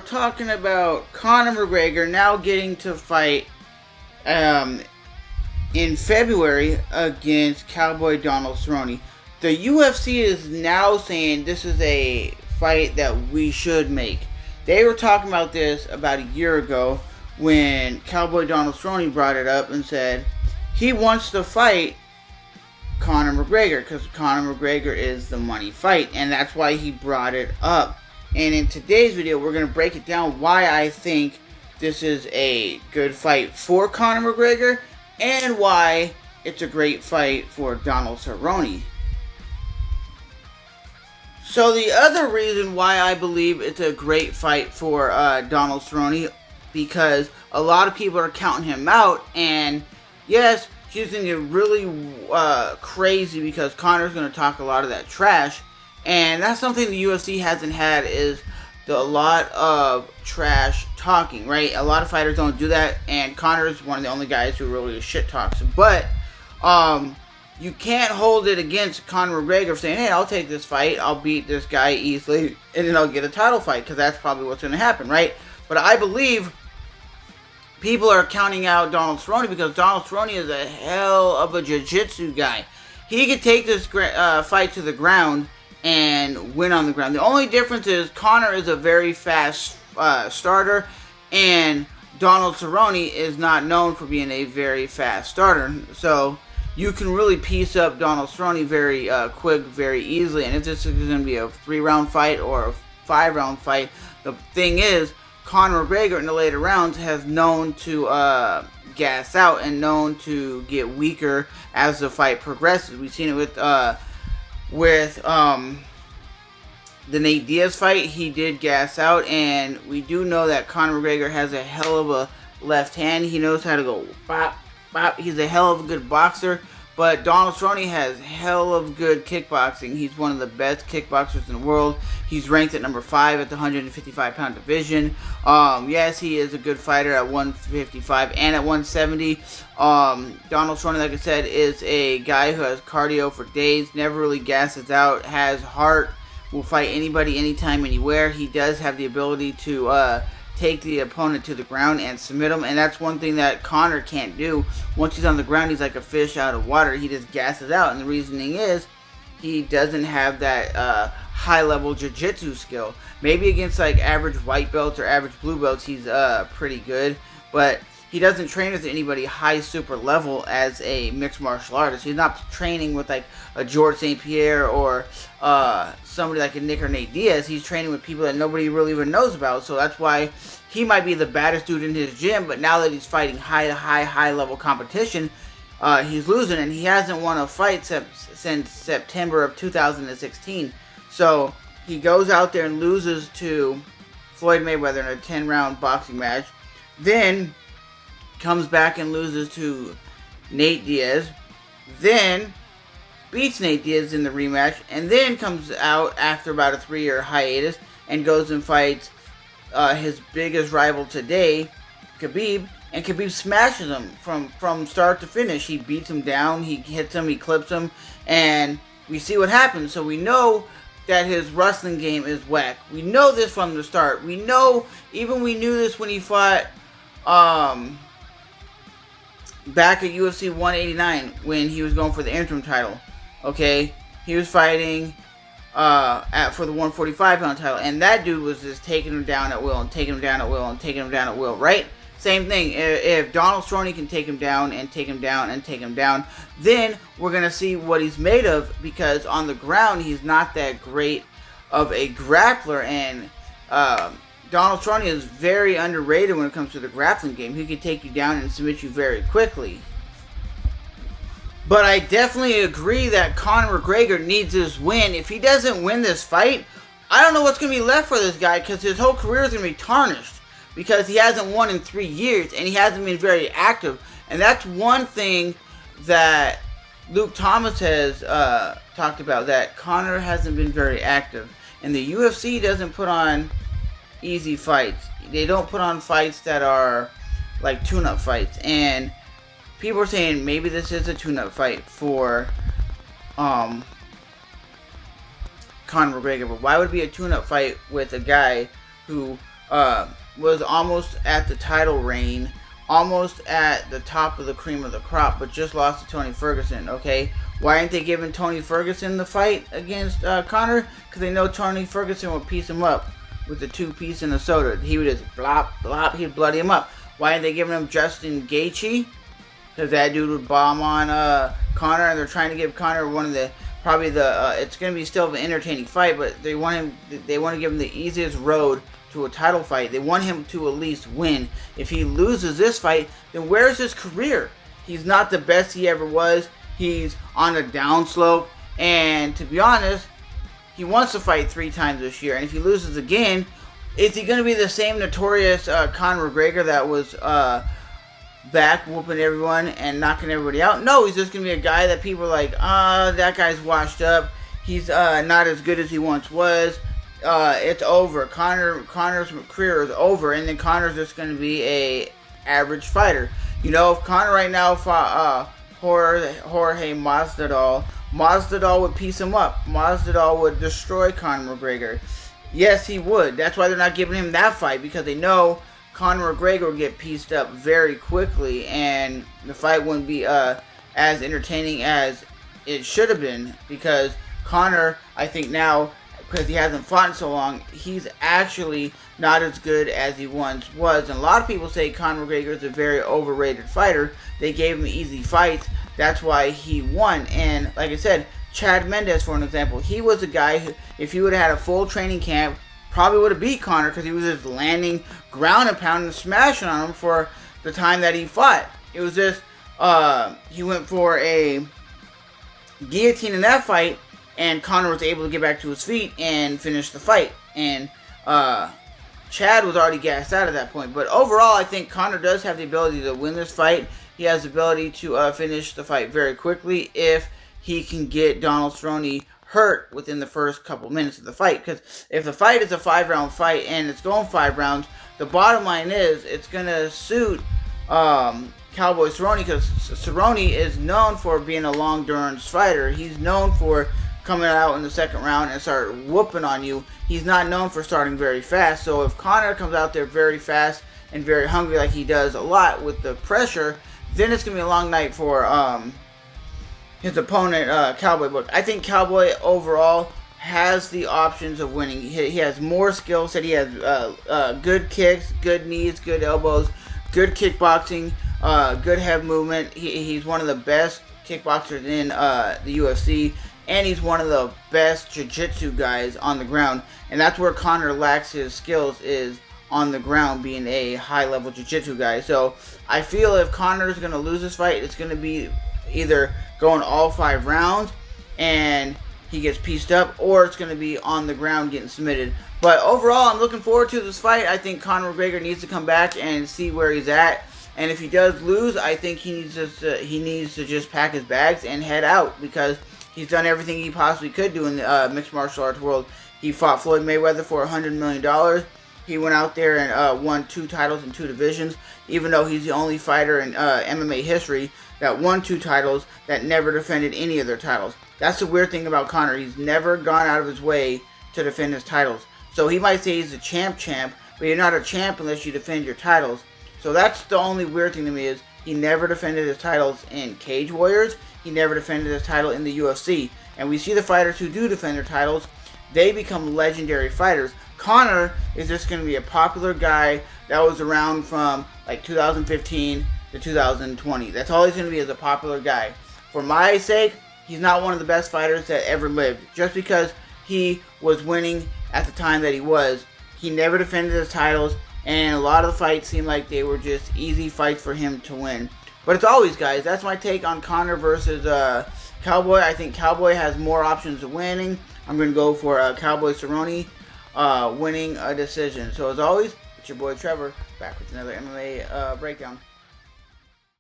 talking about Conor McGregor now getting to fight in February against Cowboy Donald Cerrone. The UFC is now saying this is a fight that we should make. They were talking about this about a year ago when Cowboy Donald Cerrone brought it up and said he wants to fight Conor McGregor because Conor McGregor is the money fight, and that's why he brought it up. And in today's video, we're going to break it down why I think this is a good fight for Conor McGregor and why it's a great fight for Donald Cerrone. So the other reason why I believe it's a great fight for Donald Cerrone, because a lot of people are counting him out, and yes, he's going to get really crazy because Conor's going to talk a lot of that trash, and that's something the UFC hasn't had, is a lot of trash talking, right? A lot of fighters don't do that, and Conor is one of the only guys who really shit talks. But you can't hold it against Conor McGregor saying, hey, I'll take this fight, I'll beat this guy easily, and then I'll get a title fight, because that's probably what's going to happen, right? But I believe people are counting out Donald Cerrone because Donald Cerrone is a hell of a jiu-jitsu guy. He could take this fight to the ground and win on the ground. The only difference is Conor is a very fast starter, and Donald Cerrone is not known for being a very fast starter. So you can really piece up Donald Cerrone very quick, very easily. And if this is going to be a 3-round fight or a 5-round fight, the thing is, Conor McGregor in the later rounds has known to gas out and known to get weaker as the fight progresses. We've seen it with the Nate Diaz fight. He did gas out, and we do know that Conor McGregor has a hell of a left hand. He knows how to go bop, bop. He's a hell of a good boxer. But Donald Cerrone has hell of good kickboxing. He's one of the best kickboxers in the world. He's ranked at number 5 at the 155-pound division. Yes, he is a good fighter at 155 and at 170. Donald Cerrone, like I said, is a guy who has cardio for days, never really gasses out, has heart, will fight anybody, anytime, anywhere. He does have the ability to take the opponent to the ground and submit him, and that's one thing that Conor can't do. Once he's on the ground, he's like a fish out of water. He just gasses out, and the reasoning is he doesn't have that high-level jiu-jitsu skill. Maybe against like average white belts or average blue belts, he's pretty good, but he doesn't train with anybody high super level as a mixed martial artist. He's not training with like a George St. Pierre or somebody like a Nick or Nate Diaz. He's training with people that nobody really even knows about. So that's why he might be the baddest dude in his gym, but now that he's fighting high level competition, he's losing, and he hasn't won a fight since September of 2016. So he goes out there and loses to Floyd Mayweather in a 10-round boxing match. Then comes back and loses to Nate Diaz, then beats Nate Diaz in the rematch, and then comes out after about a 3-year hiatus and goes and fights his biggest rival today, Khabib, and Khabib smashes him from start to finish. He beats him down, he hits him, he clips him, and we see what happens. So we know that his wrestling game is whack. We know this from the start. We know, even we knew this when he fought back at UFC 189 when he was going for the interim title. Okay, he was fighting for the 145-pound title, and that dude was just taking him down at will and taking him down at will and taking him down at will, right? Same thing. If Donald Cerrone can take him down and take him down and take him down, then we're going to see what he's made of, because on the ground he's not that great of a grappler, and Donald Cerrone is very underrated when it comes to the grappling game. He can take you down and submit you very quickly. But I definitely agree that Conor McGregor needs this win. If he doesn't win this fight, I don't know what's going to be left for this guy, because his whole career is going to be tarnished. Because he hasn't won in 3 years, and he hasn't been very active. And that's one thing that Luke Thomas has talked about, that Conor hasn't been very active. And the UFC doesn't put on easy fights. They don't put on fights that are like tune-up fights, and people are saying maybe this is a tune-up fight for Conor McGregor, but why would it be a tune-up fight with a guy who was almost at the title reign, almost at the top of the cream of the crop, but just lost to Tony Ferguson, okay? Why aren't they giving Tony Ferguson the fight against Conor? Because they know Tony Ferguson would piece him up with the 2-piece and the soda. He would just blop, blop, he'd bloody him up. Why aren't they giving him Justin Gaethje? Because that dude would bomb on Conor, and they're trying to give Conor one of the, probably the, it's going to be still an entertaining fight, but they want to give him the easiest road to a title fight. They want him to at least win. If he loses this fight, then where's his career? He's not the best he ever was. He's on a downslope, and to be honest, he wants to fight 3 times this year, and if he loses again, is he going to be the same notorious Conor McGregor that was back whooping everyone and knocking everybody out? No, he's just going to be a guy that people are like, that guy's washed up. He's not as good as he once was. It's over. Conor's career is over, and then Conor's just going to be a average fighter. You know, if Conor right now fought Jorge Masvidal would piece him up. Masvidal would destroy Conor McGregor. Yes, he would. That's why they're not giving him that fight, because they know Conor McGregor would get pieced up very quickly, and the fight wouldn't be as entertaining as it should have been, because Conor, I think now, because he hasn't fought in so long, he's actually not as good as he once was. And a lot of people say Conor McGregor is a very overrated fighter. They gave him easy fights. That's why he won. And like I said, Chad Mendes, for an example, he was a guy who, if he would have had a full training camp, probably would have beat Conor, because he was just landing ground and pound and smashing on him for the time that he fought. It was just, he went for a guillotine in that fight, and Conor was able to get back to his feet and finish the fight. And Chad was already gassed out at that point. But overall, I think Conor does have the ability to win this fight. He has the ability to finish the fight very quickly if he can get Donald Cerrone hurt within the first couple minutes of the fight. Because if the fight is a 5-round fight and it's going 5 rounds, the bottom line is it's going to suit Cowboy Cerrone, because Cerrone is known for being a long endurance fighter. He's known for coming out in the second round and start whooping on you. He's not known for starting very fast. So if Conor comes out there very fast and very hungry like he does a lot with the pressure, then it's going to be a long night for his opponent, Cowboy. But I think Cowboy overall has the options of winning. He has more skill set. He has good kicks, good knees, good elbows, good kickboxing, good head movement. He's one of the best kickboxers in the UFC. And he's one of the best jiu-jitsu guys on the ground. And that's where Conor lacks his skills, is on the ground, being a high-level jiu-jitsu guy. So I feel if Conor is going to lose this fight, it's going to be either going all 5 rounds and he gets pieced up, or it's going to be on the ground getting submitted. But overall, I'm looking forward to this fight. I think Conor McGregor needs to come back and see where he's at. And if he does lose, I think he needs to just pack his bags and head out, because he's done everything he possibly could do in the mixed martial arts world. He fought Floyd Mayweather for $100 million. He went out there and won 2 titles in 2 divisions, even though he's the only fighter in MMA history that won 2 titles that never defended any of their titles. That's the weird thing about Conor. He's never gone out of his way to defend his titles. So he might say he's a champ, but you're not a champ unless you defend your titles. So that's the only weird thing to me, is he never defended his titles in Cage Warriors. He never defended his title in the UFC. And we see the fighters who do defend their titles, they become legendary fighters. Conor is just going to be a popular guy that was around from like 2015 to 2020. That's all he's going to be, as a popular guy. For my sake, he's not one of the best fighters that ever lived. Just because he was winning at the time that he was, he never defended his titles, and a lot of the fights seemed like they were just easy fights for him to win. But as always, guys, that's my take on Conor versus Cowboy. I think Cowboy has more options of winning. I'm going to go for Cowboy Cerrone winning a decision. So as always, it's your boy Trevor, back with another MMA breakdown.